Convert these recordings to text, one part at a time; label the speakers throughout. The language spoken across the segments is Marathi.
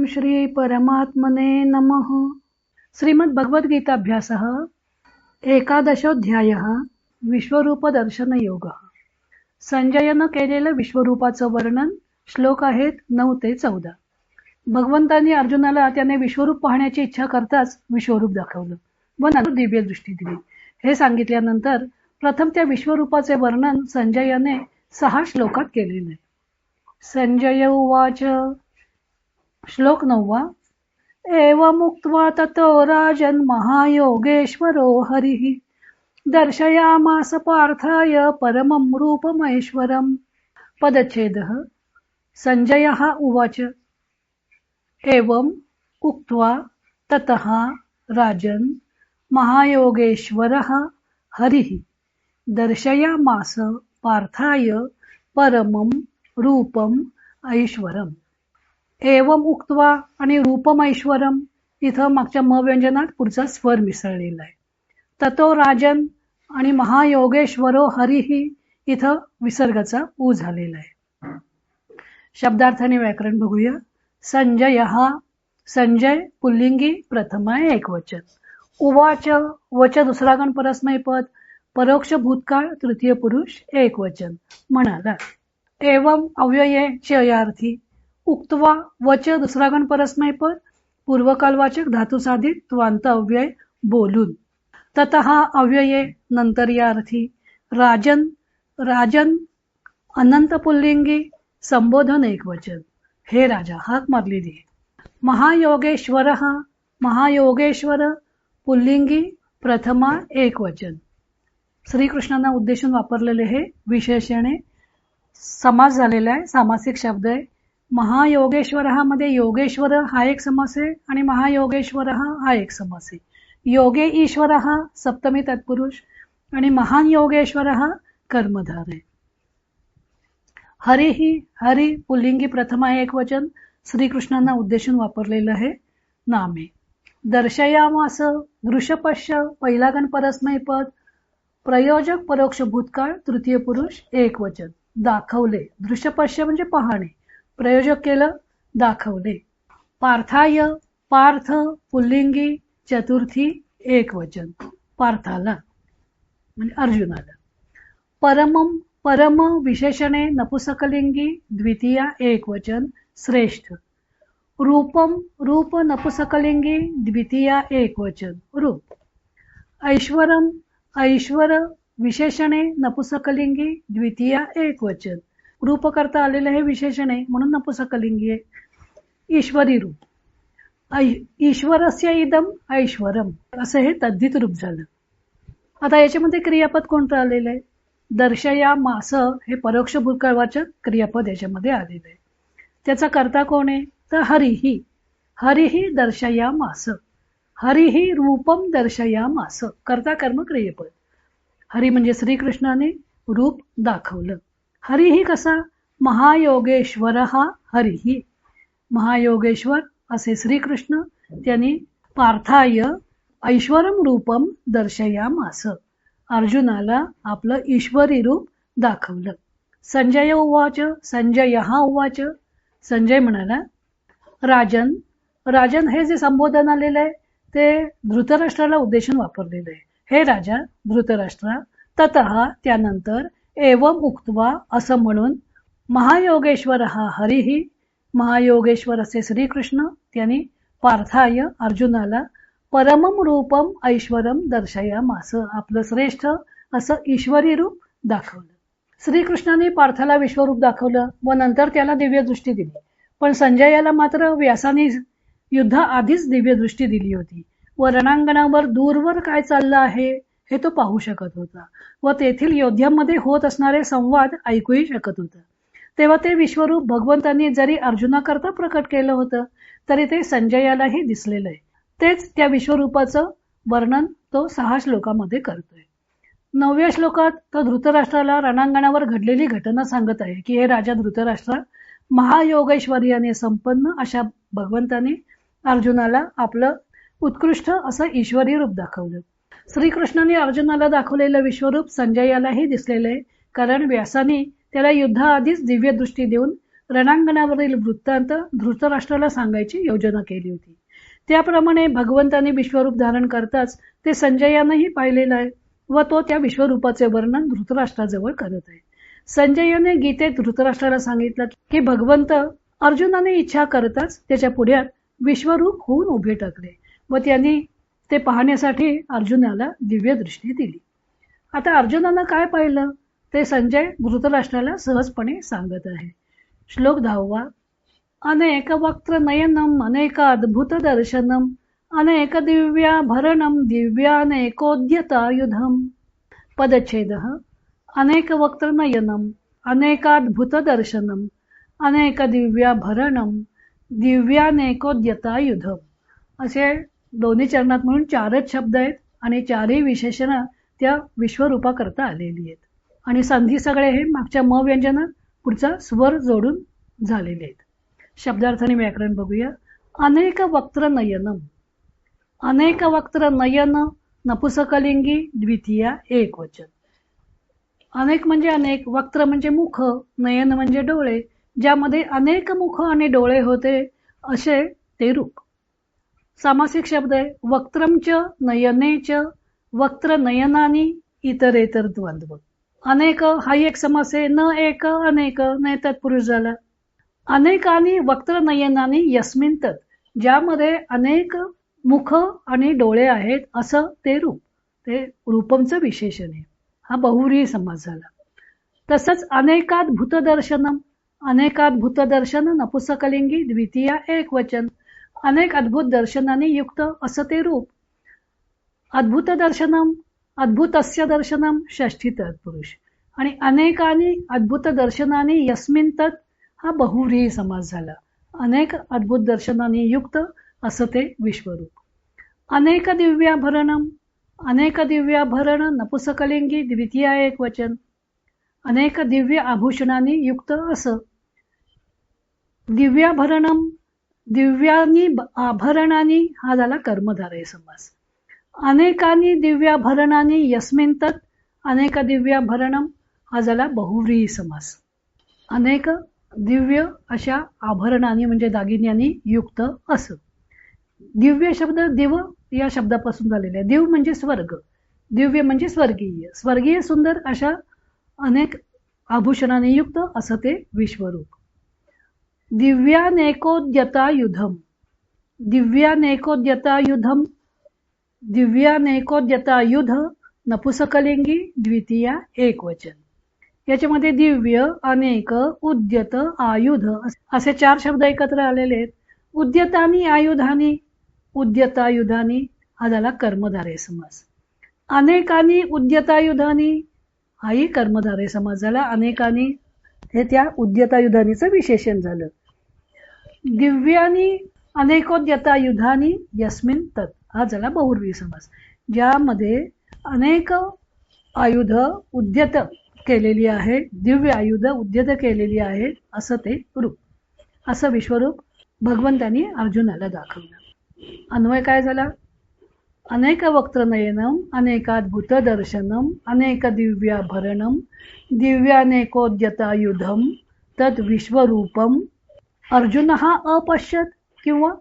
Speaker 1: श्री परमात्मने नमः। श्रीमद्भगवद्गीताभ्यासः एकादशोऽध्यायः विश्वरूपदर्शनयोगः। संजयनं केलेलं विश्वरूपाचं वर्णन। श्लोक आहेत 9 ते 14। भगवंतांनी अर्जुनाला त्याने विश्वरूप पाहण्याची इच्छा करताच विश्वरूप दाखवलं व नंतर दिव्य दृष्टी दिली। हे सांगितल्यानंतर प्रथम त्या विश्वरूपाचे वर्णन संजयाने 6 श्लोकात केलेले आहे। संजय उवाच। श्लोक 9। एवमुक्त्वा ततो राजन् महायोगेश्वरो हरिः दर्शयामास पार्थाय परमं रूपमैश्वरम्। पदच्छेदः। संजयः उवाच। एवम् उक्त्वा ततः राजन् महायोगेश्वरः हरिः दर्शयामास पार्थाय परमं रूपम ऐश्वरम। एवम उक्त्वा आणि रूपम ऐश्वरम इथं मागच्या म व्यंजनात पुढचा स्वर मिसळलेला आहे। ततो राजन आणि महायोगेश्वरो हरिही इथं विसर्गाचा ऊ झालेला आहे। शब्दार्थाने व्याकरण बघूया। संजय हा संजय पुल्लिंगी प्रथम आहे एकवचन। उवाच वच दुसरा गण परस्मैपद परोक्ष भूतकाळ तृतीय पुरुष एकवचन म्हणाला। एवं अव्यये चयार्थी उक्त्वा वच दुसरा गण परस्मैपद पूर्वकालवाचक धातू साधित त्वांत अव्यय बोलून। ततः अव्यये नंतर या अर्थी राजन राजन अनंत पुल्लिंगी संबोधन एकवचन हे राजा हाक मारलेली आहे। महायोगेश्वर महायोगेश्वर पुल्लिंगी प्रथमा एकवचन। श्रीकृष्णांना उद्देशून वापरलेले हे विशेषणे समास झालेला आहे, सामासिक शब्द आहे। महायोगेश्वर मध्ये योगेश्वर हा एक समास आहे आणि महायोगेश्वर हा एक समास आहे। योगे ईश्वर हा सप्तमी तत्पुरुष आणि महान योगेश्वर हा कर्मधार आहे। हरी ही हरी पुल्लिंगी प्रथमा एकवचन श्रीकृष्णांना उद्देशून वापरलेलं हे नाम आहे। दर्शयामास दृश्यपश्य पहिला गण परस्मैपद प्रयोजक परोक्ष भूतकाळ तृतीय पुरुष एकवचन दाखवले। दृश्यपश्य म्हणजे पाहणे, प्रयोजक केलं दाखवले। पार्थाय पार्थ पुल्लिंगी चतुर्थी एकवचन पार्थाला म्हणजे अर्जुनाला। परमम परम विशेषणे नपुसकलिंगी द्वितीया एकवचन श्रेष्ठ। रूपम रूप नपुसकलिंगी द्वितीया एकवचन रूप। ऐश्वरम ऐश्वर विशेषणे नपुसकलिंगी द्वितीया एकवचन रूप करता आलेले हे विशेषणे म्हणून नपुसकलिंगी आहे। ईश्वरी रूप ईश्वरस्य इदम ऐश्वरम असं हे तद्धित रूप झालं। आता याच्यामध्ये क्रियापद कोणतं आलेलं आहे? दर्शयामास हे परोक्ष भूतकाळवाचक क्रियापद याच्यामध्ये आलेलं आहे। त्याचा कर्ता कोण आहे? तर हरिही हरिही दर्शयामास हरिही रूपम दर्शयामास कर्ता कर्म क्रियपद। हरी म्हणजे श्रीकृष्णाने रूप दाखवलं। हरिही कसा? महायोगेश्वर हा हरिही महायोगेश्वर असे श्रीकृष्ण त्यांनी पार्थाय ऐश्वरम रूपम दर्शयामास अर्जुनाला आपलं ईश्वरी रूप दाखवलं। संजय उवाच संजय हा उवाच संजय म्हणाला राजन राजन हे जे संबोधन आलेलं आहे ते धृतराष्ट्राला उद्देशून वापरलेलं आहे। हे राजा धृतराष्ट्रा ततः त्यानंतर एवम उक्त्वा असं म्हणून महायोगेश्वर हा हरिही महायोगेश्वर असे श्रीकृष्ण त्यांनी पार्थाय अर्जुनाला परमम रूपम ऐश्वरम दर्शयामास आपलं श्रेष्ठ असं ईश्वरी रूप दाखवलं। श्रीकृष्णाने पार्थाला विश्वरूप दाखवलं व नंतर त्याला दिव्य दृष्टी दिली। पण संजयाला मात्र व्यासाने युद्धा आधीच दिव्य दृष्टी दिली होती व रणांगणावर दूरवर काय चाललं आहे हे तो पाहू शकत होता व तेथील योद्ध्यांमध्ये होत असणारे संवाद ऐकूही शकत होता। तेव्हा ते विश्वरूप भगवंतांनी जरी अर्जुनाकरता प्रकट केलं होतं तरी ते संजयालाही दिसलेलं आहे। तेच त्या विश्वरूपाचं वर्णन तो 6 श्लोकामध्ये करतोय। 9व्या श्लोकात तो धृतराष्ट्राला रणांगणावर घडलेली घटना सांगत आहे की हे राजा धृतराष्ट्रा महायोगैश्वर्याने संपन्न अशा भगवंताने अर्जुनाला आपलं उत्कृष्ट असं ईश्वरी रूप दाखवलं। श्रीकृष्णाने अर्जुनाला दाखवलेलं विश्वरूप संजयालाही दिसलेलं आहे कारण व्यासाने त्याला युद्धाआधीच दिव्य दृष्टी देऊन रणांगणावरील वृत्तांत धृतराष्ट्राला सांगायची योजना केली होती. त्याप्रमाणे भगवंतांनी विश्वरूप धारण करताच ते संजयानंही पाहिलेलं आहे व तो त्या विश्वरूपाचे वर्णन धृतराष्ट्राजवळ करत आहे. संजयाने गीतेत धृतराष्ट्राला सांगितलं की भगवंत अर्जुनाने इच्छा करताच त्याच्या पुढ्यात विश्वरूप होऊन उभे टाकले व त्यांनी ते पाहण्यासाठी अर्जुनाला दिव्य दृष्टी दिली. आता अर्जुनानं काय पाहिलं ते संजय धृतराष्ट्राला सहजपणे सांगत आहे. श्लोक 10. अनेक वक्त्र नयनम अनेक अद्भुत दर्शनम अनेक दिव्याभरणम दिव्यानेकोद्यतायुधम. पदच्छेद. अनेक वक्त्र नयनम अनेकाद्भुत दर्शनम अनेक दिव्याभरणम दिव्यानेकोद्यतायुधम. असे दोन्ही चरणात म्हणून 4च शब्द आहेत आणि 4ही विशेषणं त्या विश्वरूपा करता आलेली आहेत आणि संधी सगळे हे मागच्या म व्यंजन पुढचा स्वर जोडून झालेले आहेत. शब्दार्थाने व्याकरण बघूया. अनेक वक्त्र नयनम. अनेक वक्त्र नयन नपुसकलिंगी द्वितीया एकवचन. अनेक म्हणजे अनेक, वक्त्र म्हणजे मुख, नयन म्हणजे डोळे, ज्यामध्ये अनेक मुख आणि डोळे होते असे ते रूप. सामासिक शब्द आहे. वक्त्रमच नयनेच वक्त्र नयनानी इतरेतर द्वंद्व. अनेक हा एक समास आहे. न एक अनेक न तत्पुरुष झाला. अनेकानी वक्त्र नयनानी यस्मिन तत्, ज्यामध्ये अनेक मुख आणि डोळे आहेत असं ते रूप, ते रूपमचं विशेषण आहे. हा बहुव्रीही समास झाला. तसंच अनेकाद्भुत दर्शनम. अनेकाद्भुत दर्शन नपुसकलिंगी द्वितीया एकवचन. अनेक अद्भुत दर्शनाने युक्त असं ते रूप. अद्भुत दर्शनम अद्भुतस्य दर्शनम षष्ठी तत्पुरुष. आणि अनेकानी अद्भुत दर्शनाने यस्मिन तत् हा बहुव्रीही समास झाला. अनेक अद्भुत दर्शनाने युक्त असं ते विश्वरूप. अनेक दिव्याभरणम. अनेक दिव्याभरण नपुसकलिंगी द्वितीया एकवचन. अनेक दिव्य आभूषणांनी युक्त असं. दिव्याभरणम दिव्यानी आभरणानी हा झाला कर्मधारय समास. अनेकानी दिव्याभरणानी यस्मिन तत् अनेक दिव्याभरणम हा झाला बहुव्रीही समास. अनेक दिव्य अशा आभरणांनी म्हणजे दागिन्यांनी युक्त असं. दिव्य शब्द दिव या शब्दापासून झालेला आहे. दिव म्हणजे स्वर्ग, दिव्य म्हणजे स्वर्गीय, स्वर्गीय सुंदर अशा अनेक आभूषणांनी युक्त असं ते विश्वरूप. दिव्यानेकोद्यतायुधम. दिव्यानेकोद्यतायुधम. दिव्यानेकोद्यतायुध नपुसकलिंगी द्वितीया एकवचन. याच्यामध्ये दिव्य, अनेक, उद्यत, आयुध असे 4 शब्द एकत्र आलेले आहेत. उद्यतानी आयुधानी उद्यतायुधानी हा झाला कर्मधारय समास. अनेकानी उद्यतायुधानी हाही कर्मधारय समास झाला. अनेकानी हे त्या उद्यतायुधानीचं विशेषण झालं. दिव्यानी अनेकोद्यतायुधानी यस्मिन तत् हा झाला बहुव्रीही समास, ज्यामध्ये अनेक आयुध उद्यत केलेली आहेत, दिव्य आयुध उद्यत केलेली आहेत असं ते रूप. असं विश्वरूप भगवंतांनी अर्जुनाला दाखवलं. अन्वय काय झाला? अनेक वक्त्र नयनम अनेकाद्भुत दर्शनम अनेक दिव्याभरणम दिव्यानेकोद्यतायुधम तद विश्वरूपम. अर्जुन हा अपश्यत किंवा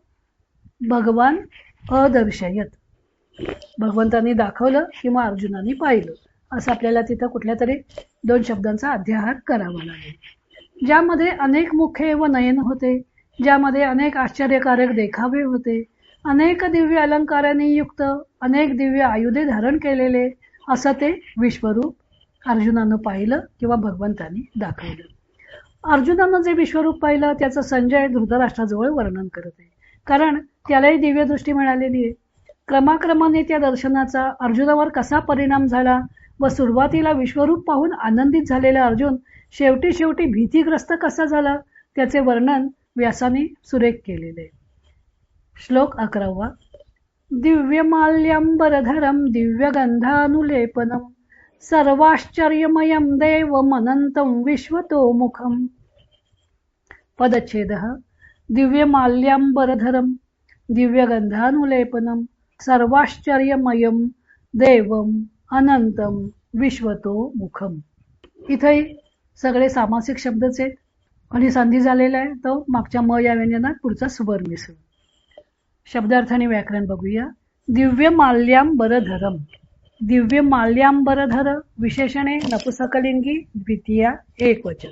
Speaker 1: भगवान अदर्शयत. भगवंतांनी दाखवलं किंवा अर्जुनाने पाहिलं असं आपल्याला तिथं कुठल्या तरी 2 शब्दांचा अध्याहार करावा लागेल. ज्यामध्ये अनेक मुखे व नयन होते, ज्यामध्ये अनेक आश्चर्यकारक देखावे होते, अनेक दिव्य अलंकारांनी युक्त, अनेक दिव्य आयुधे धारण केलेले असं ते विश्वरूप अर्जुनानं पाहिलं किंवा भगवंतांनी दाखवलं. अर्जुनानं जे विश्वरूप पाहिलं त्याचं संजय धृतराष्ट्राजवळ वर्णन करत आहे, कारण त्यालाही दिव्य दृष्टी मिळालेली आहे. क्रमाक्रमाने त्या दर्शनाचा अर्जुनावर कसा परिणाम झाला व सुरुवातीला विश्वरूप पाहून आनंदित झालेला अर्जुन शेवटी भीतीग्रस्त कसा झाला त्याचे वर्णन व्यासाने सुरेख केलेले. श्लोक 11. दिव्यमाल्यांबरधरम दिव्यगंधानुलेपनम सर्वाश्चर्यमयं देवमनंतं विश्वतोमुखम. पदच्छेद. दिव्यमाल्यांबरधरम दिव्यगंधानुलेपनम सर्वाश्चर्यमयं देवम अनंतम विश्वतो मुखम. इथेही सगळे सामासिक शब्दच आहेत. आणि संधी झालेला आहे तो मागच्या म या व्यंजनात पुढचा स्वर मिसळून. शब्दार्थ आणि व्याकरण बघूया. दिव्य माल्याम्बरधरम. दिव्य माल्याम्बरधर विशेषणे नपुसकलिंगी द्वितीया एकवचन.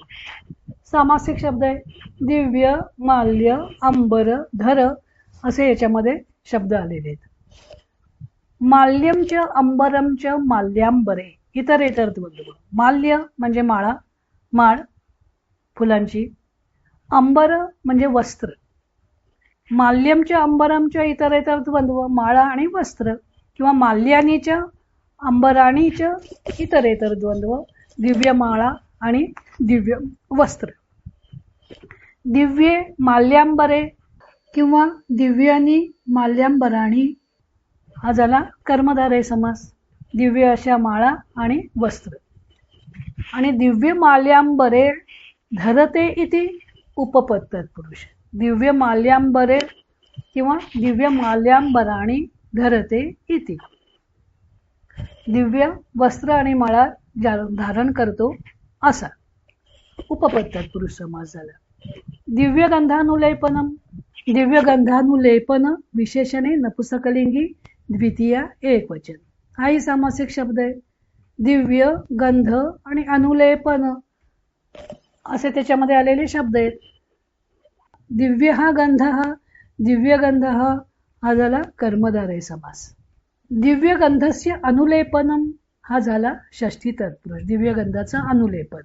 Speaker 1: सामासिक शब्द आहे. दिव्य माल्य अंबर धर असे याच्यामध्ये शब्द आलेले आहेत. माल्यमच अंबरमच माल्यांबरे इतरेतर द्वंद्व. माल्य म्हणजे माळा, माळ फुलांची. अंबर म्हणजे वस्त्र. माल्यमच्या अंबरमच्या इतरेतर द्वंद्व माळा आणि वस्त्र, किंवा माल्यानीच्या अंबराणीच्या इतरेतर द्वंद्व दिव्य माळा आणि दिव्य वस्त्र. दिव्ये माल्यांबरे किंवा दिव्यानी माल्यांबराणी हा झाला कर्मधारय समास. दिव्य अशा माळा आणि वस्त्र. आणि दिव्य माल्यांबरे धरते इति उपपद तत्पुरुष. दिव्य माल्यांबरे किंवा दिव्य माल्यांबराणी धरते इति. दिव्य वस्त्र आणि माळा धारण करतो असा उपपद तत्पुरुष समास झाला. दिव्य गंधानुलेपनम. दिव्य गंधानुलेपन विशेषणे नपुसकलिंगी द्वितीया एकवचन. हाही सामासिक शब्द आहे. दिव्य गंध आणि अनुलेपन असे त्याच्यामध्ये आलेले शब्द आहेत. दिव्य हा गंध हा दिव्य गंध हा झाला कर्मधारय समास. दिव्य गंधस्य अनुलेपनम हा झाला षष्ठी तत्पुरुष. दिव्य गंधाचा अनुलेपन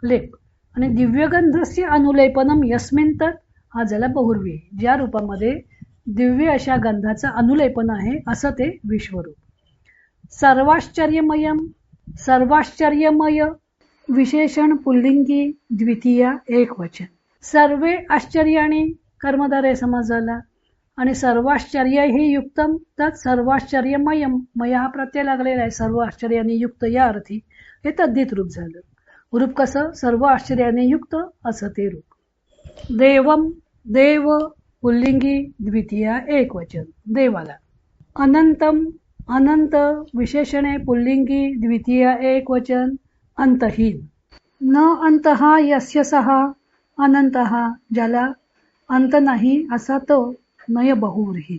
Speaker 1: लेप. आणि दिव्यगंधस्य अनुलेपनम यस्मिन तत् हा झाला बहुर्वी. ज्या रूपामध्ये दिव्य अशा गंधाचं अनुलेपन आहे असं ते विश्वरूप. सर्वाश्चर्यमयम. सर्वाश्चर्यमय विशेषण पुल्लिंगी द्वितीया एकवचन. सर्वे आश्चर्याने कर्मधारय समास झाला. आणि सर्वाश्चर्य हे युक्तम तत् सर्वाश्चर्यमयम. मय हा प्रत्यय लागलेला आहे. सर्व आश्चर्याने युक्त या अर्थी हे तद्धित रूप झालं. रूप कसं? सर्व आश्चर्याने युक्त असं ते रूप. देवम. देव पुल्लिंगी द्वितीया एकवचन देवाला. अनंतम. अनंत विशेषणे पुल्लिंगी द्वितीया एकवचन अंतहीन. न अंतहा यस्य सहा. अनंतहा ज्याला अंत नाही असा तो नय बहुव्रीही.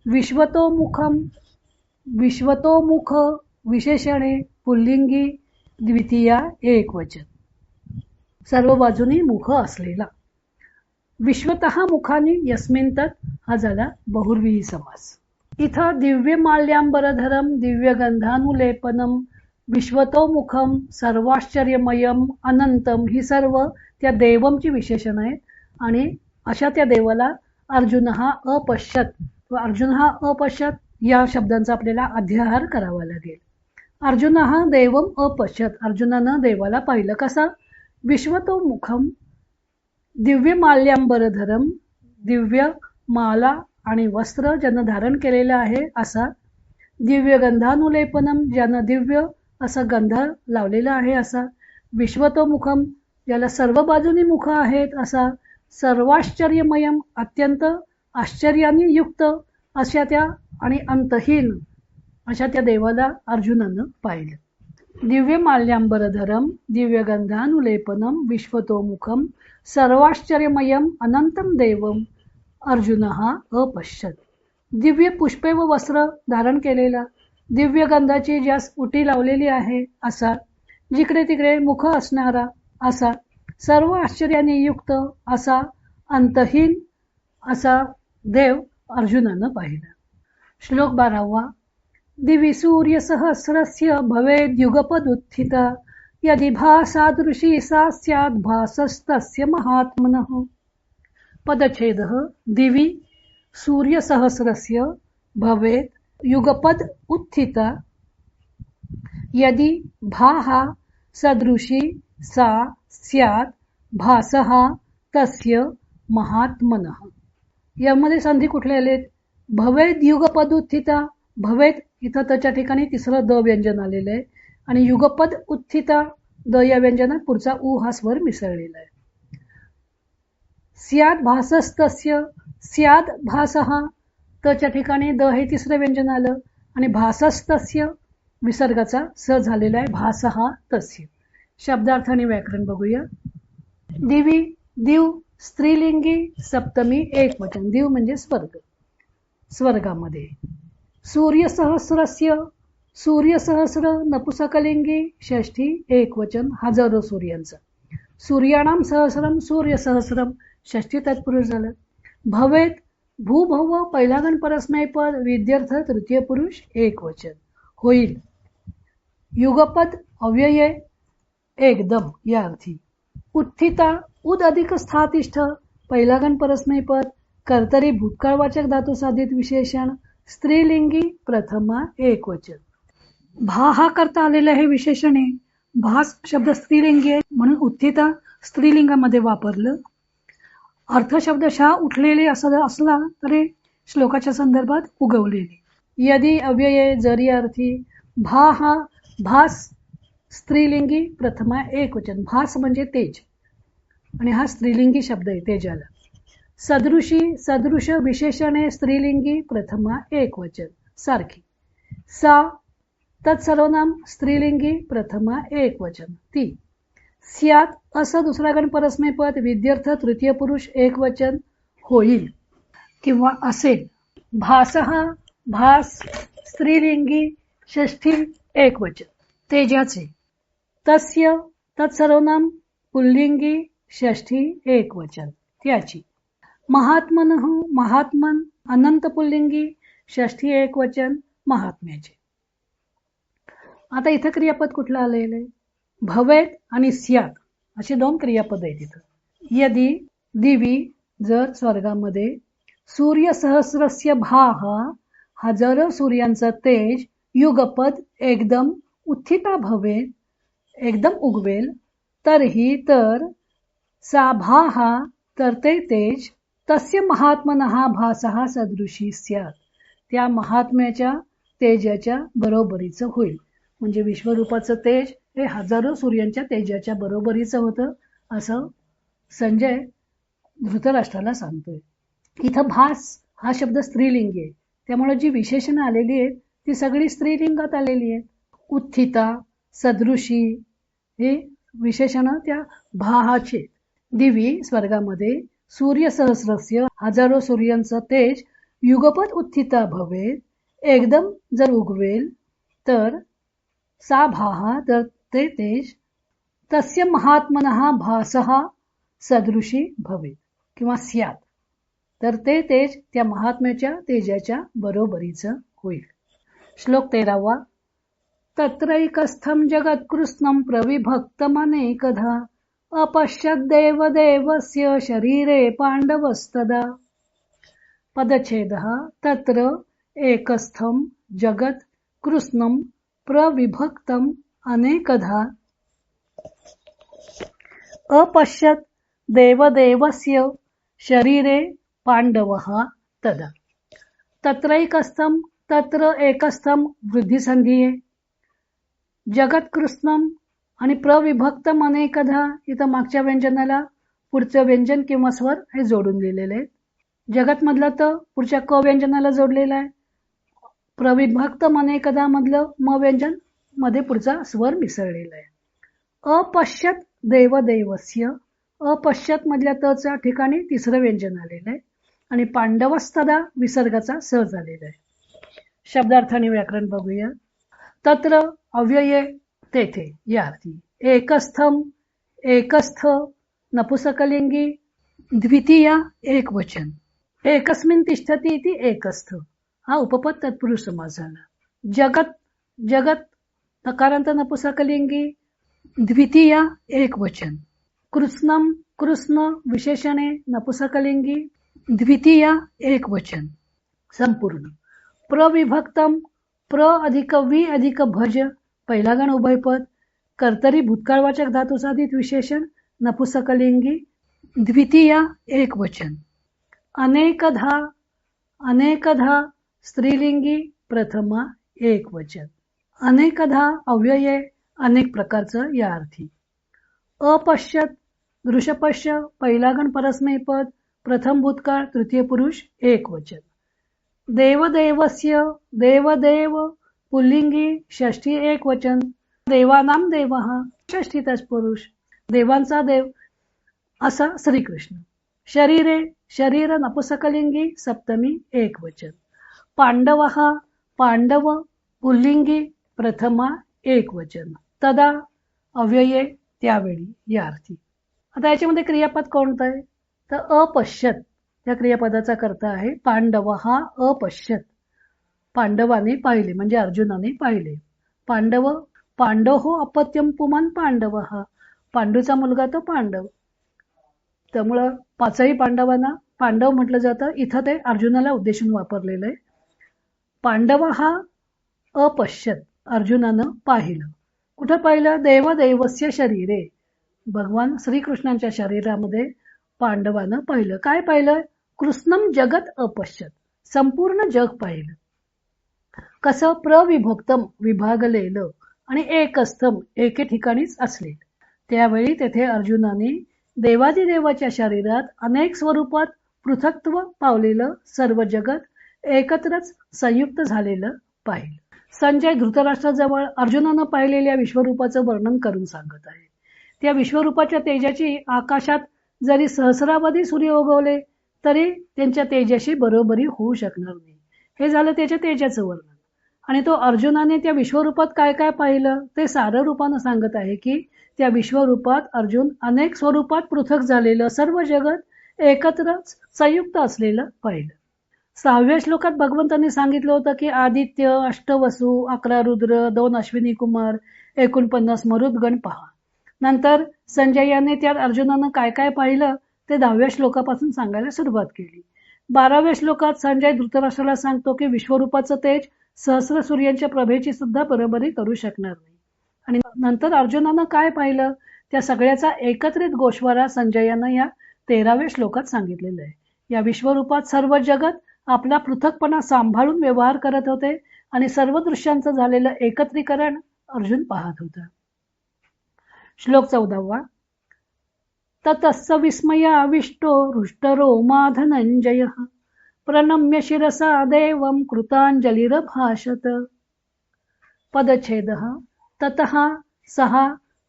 Speaker 1: विश्वतोमुखम. विश्वतोमुख विशेषणे पुल्लिंगी द्वितीया एकवचन सर्व बाजूनी मुख असलेला. विश्वतः मुखानी यस्मिन तत् हा झाला बहुर्वी समास. इथं दिव्य माल्यांबरधरम दिव्य गंधानुलेपनम विश्वतोमुखम सर्वाश्चर्यमयम अनंतम ही सर्व त्या देवमची विशेषण आहेत. आणि अशा त्या देवाला अर्जुन हा अपश्यत व अर्जुन हा अपश्यत या शब्दांचा आपल्याला अध्याहार करावा लागेल. अर्जुन हा देवम अपश्यत. अर्जुनानं देवाला पाहिलं. कसा? विश्वतोमुखम दिव्य माल्यांबरधरम दिव्य माला आणि वस्त्र ज्यानं धारण केलेलं आहे असा. दिव्य गंधानुलेपनम ज्यानं दिव्य असा गंध लावलेला आहे असा. विश्वतोमुखम ज्याला सर्व बाजूनी मुख आहेत असा. सर्वाश्चर्यमयम अत्यंत आश्चर्याने युक्त अशा त्या आणि अंतहीन अशा त्या देवाला अर्जुनानं पाहिलं. दिव्य माल्यांबरधरम दिव्य गंधानुलेपनम विश्वतोमुखम सर्वाश्चर्यमयम अनंतम देवम अर्जुन हा अपश्यत. दिव्य पुष्पे व वस्त्र धारण केलेला. दिव्य गंधाची ज्यास उटी लावलेली आहे असा. जिकडे तिकडे मुख असणारा असा. सर्व आश्चर्याने युक्त असा अंतहीन असा देव अर्जुनानं पाहिला. श्लोक 12. दिवि सूर्य सहस्रस्य भवेद् युगपद उत्थिता यदि भासादृशी सा स्यात् भासस्तस्य महात्मनः. पदच्छेदः. दिवि सूर्य सहस्रस्य भवेत् युगपद उत्थिता यदि भाहा सदृशी सा स्यात् भासः तस्य महात्मनः. यामध्ये संधी कुठले आलेत? भवेद युगपद उत्थिता. भवेद इथं त्याच्या ठिकाणी तिसरं द व्यंजन आलेलं आहे. आणि युगपद उत्थिता द या व्यंजनात पुढचा उ हा स्वर मिसळलेला आहे. स्याद भासस्तस्य. स्याद भासः तच्या ठिकाणी द हे तिसरं व्यंजन आलं. आणि भासस्तस्य विसर्गाचा स झालेला आहे. भासः तस्य. शब्दार्थ आणि व्याकरण बघूया. दिवी दिव स्त्रीलिंगी सप्तमी एकवचन. दिव म्हणजे स्वर्ग, स्वर्गामध्ये. सूर्यसहस्रस्य सूर्यसहस्र नपुसकलिंगी षष्ठी एकवचन हजारो सूर्यांचं. सूर्याणाम सहस्रम सूर्यसहस्रम षष्ठी तत्पुरुष झालं. भवेत भूभव पहिलागण परस्मैपद विद्यर्थ तृतीय पुरुष एकवचन. होईल युगपद अव्यये एकदम या अर्थी. उत्थिता उद अधिक स्थातिष्ठ पहिलागण परस्मैपद कर्तरी भूतकाळवाचक धातू साधित विशेषण स्त्रीलिंगी प्रथमा एकवचन. भा हा करता आलेलं हे विशेषण आहे. भास शब्द स्त्रीलिंगी आहे म्हणून उत्थिता स्त्रीलिंगामध्ये वापरलं. अर्थशब्दशः उठलेले असं असला तरी श्लोकाच्या संदर्भात उगवलेले. यदि अव्यये जरी अर्थी. भा हा भास स्त्रीलिंगी प्रथमा एकवचन. भास म्हणजे तेज आणि हा स्त्रीलिंगी शब्द आहे तेजाला. सदृशी सदृश विशेषणे स्त्रीलिंगी प्रथमा एकवचन सारखी. सा तत्सर्वनाम स्त्रीलिंगी प्रथमा एकवचन ती. स्यात असं दुसरा गण परस्मैपद विद्यर्थ तृतीय पुरुष एकवचन होईल किंवा असेल. भासहा भास स्त्रीलिंगी षष्ठी एकवचन तेजाचे. तस्य तत्सर्वनाम पुल्लिंगी षष्ठी एकवचन त्याची. महात्मनः महात्मन अनंत पुल्लिंगी षष्ठी एकवचन महात्म्याचे. आता इथं क्रियापद कुठलं आलेलं आहे? भवेत आणि स्यात अशी दोन क्रियापद आहेत इथं. यदि दिवी जर स्वर्गामध्ये सूर्य सहस्रस्य भाह हजारो सूर्यांचा तेज युगपद एकदम उत्थिता भवेत एकदम उगवेल. तरही तर सा भाहा तर ते तेज तस्य महात्मनः भासहा सदृशी स्यात् त्या महात्म्याच्या तेजाच्या बरोबरीचं होईल. म्हणजे विश्वरूपाचं तेज हे हजारो सूर्यांच्या तेजाच्या बरोबरीचं होतं असं संजय धृतराष्ट्राला सांगतोय. इथं भास हा शब्द स्त्रीलिंगी आहे त्यामुळे जी विशेषणं आलेली आहेत ती सगळी स्त्रीलिंगात आलेली आहेत. उत्थिता सदृशी हे विशेषणं त्या भाहाचे. दिवी स्वर्गामध्ये सूर्य सहस्रस्य हजारो सूर्यांचं तेज युगपत उत्थिता भवेत एकदम जर उगवेल तर सा भाहा तर ते तेज तस्य महात्मनः भासहा सदृशी भवेत किंवा स्यात तर ते तेज त्या महात्म्याच्या तेजाच्या बरोबरीचं होईल. श्लोक 13. तत्रैकस्थं जगत्कृत्स्नं प्रविभक्तमनेकधा अपश्यद्देवदेवस्य शरीरे पाण्डवस्तदा. पदच्छेदः. तत्र एकस्थं जगत् कृत्स्नं प्रविभक्तम् अनेकधा अपश्यत् देवदेवस्य शरीरे पाण्डवः तदा. तत्रैकस्थं तत्र एकस्थं वृद्धी संधी आहे. जगत्कृत्स्नं आणि प्रविभक्तम अनेकधा इथं मागच्या व्यंजनाला पुढचं व्यंजन किंवा स्वर हे जोडून दिलेले आहेत. जगत मधलं तर पुढच्या क व्यंजनाला जोडलेलं आहे. प्रविभक्तम अनेकधा मधलं म व्यंजन मध्ये पुढचा स्वर मिसळलेला आहे. अपश्यत देवदेवस्य अपश्यत मधल्या तच्या ठिकाणी तिसरं व्यंजन आलेलं आहे आणि पांडवस्तदा विसर्गाचा स झालेला आहे. शब्दार्थ आणि व्याकरण बघूया. तत्र अव्यये तेथे या अर्थी. एकस्थम एकस्थ नपुसकलिंगी द्वितीया एकवचन. एकस्मिन् तिष्ठति इति एकस्थ हा उपपद तत्पुरुष समास झाला. जगत जगत नकारांत नपुसकलिंगी द्वितीया एकवचन. कृत्स्नम कृत्स्न विशेषणे नपुसकलिंगी द्वितीया एकवचन संपूर्ण. प्रविभक्तम प्र अधिक वि अधिक भज पहिला गण उभयपद कर्तरी भूतकाळवाचक धातू साधित विशेषण नपुसकलिंगी द्वितीया एकवचन. अनेकधा अनेकधा स्त्रीलिंगी प्रथमा एकवचन. अनेकधा अव्यये अनेक प्रकारचं या अर्थी. अपश्यत दृश्यपश्य पहिला गण परस्मैपद प्रथम भूतकाळ तृतीय पुरुष एकवचन. देवदेवस्य देवदेव पुल्लिंगी षष्ठी एकवचन. देवानाम देवः षष्ठी तत्पुरुष देवांचा देव असा श्रीकृष्ण. शरीरे शरीर नपुसकलिंगी सप्तमी एकवचन. पांडवः पांडव पुल्लिंगी प्रथमा एकवचन. तदा अव्यये त्यावेळी या अर्थी. आता याच्यामध्ये क्रियापद कोणतं आहे तर अपश्यत या क्रियापदाचा कर्ता आहे पांडवः अपश्यत. पांडवाने पाहिले म्हणजे अर्जुनाने पाहिले. पांडव पांडव अपत्यम पुमान पांडव पांडूचा मुलगा तो पांडव. त्यामुळं पाचही पांडवांना पांडव म्हटलं जातं. इथं ते अर्जुनाला उद्देशून वापरलेलं आहे. पांडव हा अपश्यत अर्जुनानं पाहिलं. कुठं पाहिलं देवदेवस्य शरीरे भगवान श्रीकृष्णांच्या शरीरामध्ये पांडवानं पाहिलं. काय पाहिलं कृष्णम जगत अपश्यत संपूर्ण जग पाहिलं. कसं प्रविभक्तम विभागलेलं आणि एकस्थम एके ठिकाणीच असलेलं. त्यावेळी तेथे अर्जुनाने देवादिदेवाच्या शरीरात अनेक स्वरूपात पृथक्त्व पावलेलं सर्व जगत एकत्रच संयुक्त झालेलं पाहिलं. संजय धृतराष्ट्राजवळ अर्जुनानं पाहिलेल्या विश्वरूपाचं वर्णन करून सांगत आहे. त्या विश्वरूपाच्या तेजाची आकाशात जरी सहस्रावधी सूर्य उगवले तरी त्यांच्या तेजाशी बरोबरी होऊ शकणार नाही. हे झालं त्याच्या तेजाचं वर्णन. आणि तो अर्जुनाने त्या विश्वरूपात काय काय पाहिलं ते सारं रूपानं सांगत आहे की त्या विश्वरूपात अर्जुन अनेक स्वरूपात पृथक झालेलं सर्व जगत एकत्रच संयुक्त असलेलं पाहिलं. 6व्या श्लोकात भगवंतांनी सांगितलं होतं की आदित्य, अष्टवसु, 11 रुद्र, 2 अश्विनी कुमार, 49 मरुद्गण पहा. नंतर संजयाने त्यात अर्जुनानं काय काय पाहिलं ते 10व्या श्लोकापासून सांगायला सुरुवात केली. 12व्या श्लोकात संजय धृतराष्ट्राला सांगतो की विश्वरूपाचं तेज सहस्र सूर्यांच्या प्रभेची सुद्धा बरोबरी करू शकणार नाही. आणि नंतर अर्जुनानं काय पाहिलं त्या सगळ्याचा एकत्रित गोषवारा संजयानं या 13व्या श्लोकात सांगितलेलं आहे. या विश्वरूपात सर्व जगत आपला पृथकपणा सांभाळून व्यवहार करत होते आणि सर्व दृश्यांचं झालेलं एकत्रीकरण अर्जुन पाहत होता. श्लोक 14. ततस्स विस्मयाविष्टो हृष्टरोमा धनंजयः प्रणम्य शिरसा देवं कृतांजलिरभाषत. पदच्छेदः ततः सः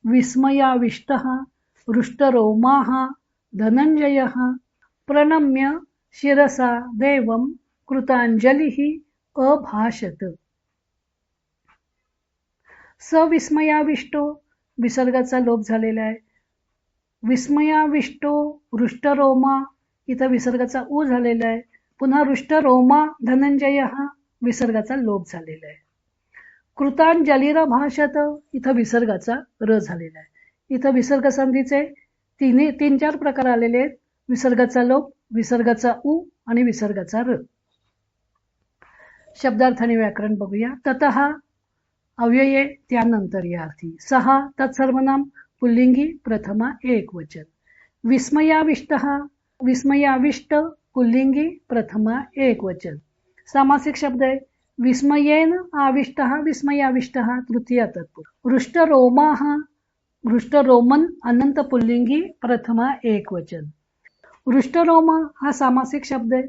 Speaker 1: विस्मयाविष्टः हृष्टरोमाः धनंजयः प्रणम्य शिरसा देवं कृतांजलिः अभाषत. सविस्मयाविष्टो विसर्गाचा लोप झालेला आहे. विस्मयाविष्टो हृष्टरोमा इथं विसर्गाचा उ झालेला आहे. पुन्हा हृष्टरोमा धनंजय विसर्गाचा लोप झालेला आहे. कृतांजलिर भाषत इथं विसर्गाचा र झालेला आहे. इथं विसर्ग संधीचे 3-4 प्रकार आलेले आहेत. विसर्गाचा लोप, विसर्गाचा उ आणि विसर्गाचा र. शब्दार्थ आणि व्याकरण बघूया. ततः अव्यये त्यानंतर या अर्थी. सहा तत्सर्वनाम पुल्लिंगी प्रथमा एकवचन. विस्मयाविष्टः विस्मयाविष्ट पुल्लिंगी प्रथमा एकवचन. सामासिक शब्द आहे. विस्मयेन आविष्टः विस्मयाविष्टः तृतीया तत्पुरुष. हृष्टरोमाः हृष्टरोमन अनंत पुल्लिंगी प्रथमा एकवचन. हृष्टरोमा हा सामासिक शब्द आहे.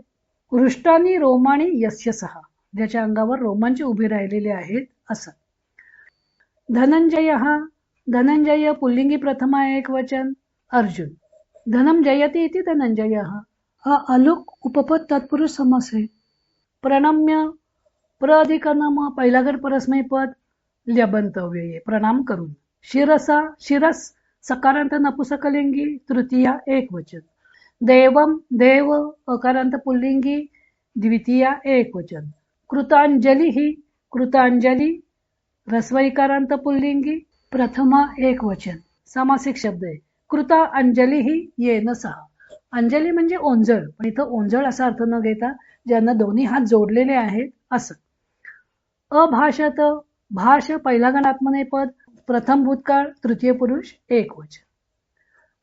Speaker 1: हृष्टानी रोमाणी यस्य सहा ज्याच्या अंगावर रोमांच उभे राहिलेले आहेत असं. धनंजय धनंजय पुल्लिंगी प्रथमा एकवचन अर्जुन. धनम जयती इति धनंजय हा अलुक उपपद तत्पुरुष समास आहे. प्रणम्य प्रअधिकनम पहिला गट परस्मै पद ल्यबंतव्य प्रणाम करून. शिरसा शिरस सकारांत नपुसकलिंगी तृतीया एकवचन. देवम देव अकारांत पुल्लिंगी द्वितीया एकवचन. कृतांजली ही कृतांजली रस्वैकारांत पुल्लिंगी प्रथमा एकवचन. सामासिक शब्द आहे. कृता अंजली ही येन सहा. अंजली म्हणजे ओंजळ, पण इथं ओंजळ असा अर्थ न घेता ज्यांना दोन्ही हात जोडलेले आहेत असं. अभाषत भाष पहिला गण आत्मनेपद प्रथम भूतकाळ तृतीय पुरुष एकवचन.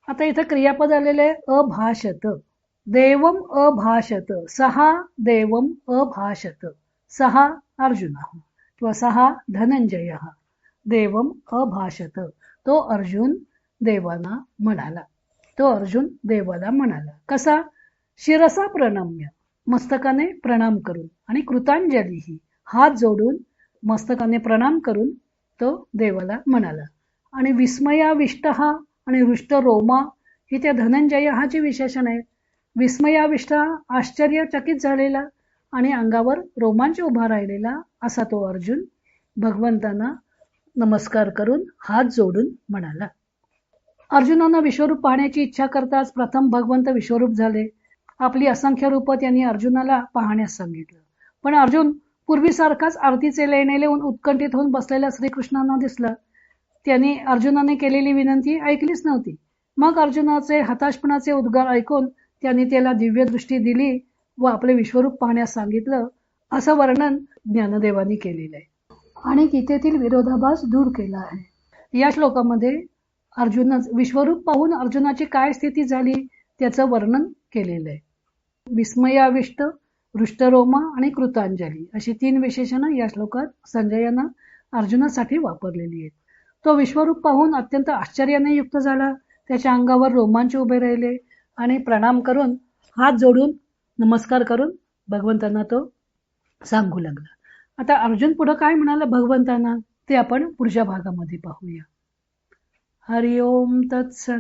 Speaker 1: आता इथं क्रियापद आलेले आहे अभाषत. देवम अभाषत सहा देवम अभाषत. सहा अर्जुन किंवा सहा धनंजय देवम अभाषत. तो अर्जुन देवाला म्हणाला. तो अर्जुन देवाला म्हणाला कसा. शिरसा प्रणम्य मस्तकाने प्रणाम करून आणि कृतांजली ही हात जोडून मस्तकाने प्रणाम करून तो देवाला म्हणाला. आणि विस्मयाविष्ट आणि हृष्ट रोमा इथे धनंजय हा जे विशेषण आहे. विस्मयाविष्ट, आश्चर्यचकित झालेला आणि अंगावर रोमांच उभा राहिलेला असा तो अर्जुन भगवंतांना नमस्कार करून हात जोडून म्हणाला. अर्जुनानं विश्वरूप पाहण्याची इच्छा करताच प्रथम भगवंत विश्वरूप झाले. आपली असंख्य रूपं त्यांनी अर्जुनाला पाहण्यास सांगितलं. पण अर्जुन पूर्वीसारखाच आरतीचे लेणे लिहून उत्कंठित होऊन बसलेल्या श्रीकृष्णांना दिसला. त्यांनी अर्जुनाने केलेली विनंती ऐकलीच नव्हती. मग अर्जुनाचे हताशपणाचे उद्गार ऐकून त्यांनी त्याला दिव्य दृष्टी दिली व आपले विश्वरूप पाहण्यास सांगितलं, असं वर्णन ज्ञानदेवांनी केलेलं आहे. आणि गीतेतील विरोधाभास दूर केला आहे. या श्लोकामध्ये विश्वरूप पाहून अर्जुनाची काय स्थिती झाली त्याचं वर्णन केलेलं आहे. विस्मयाविष्ट, हृष्टरोमा आणि कृतांजली अशी 3 विशेषणं या श्लोकात संजयानं अर्जुनासाठी वापरलेली आहेत. तो विश्वरूप पाहून अत्यंत आश्चर्याने युक्त झाला. त्याच्या अंगावर रोमांच उभे राहिले आणि प्रणाम करून हात जोडून नमस्कार करून भगवंतांना तो सांगू लागला. आता अर्जुन पुढे काय म्हणाला भगवंतांना ते आपण पुढच्या भागामध्ये पाहूया. हरि ओम तत्सत.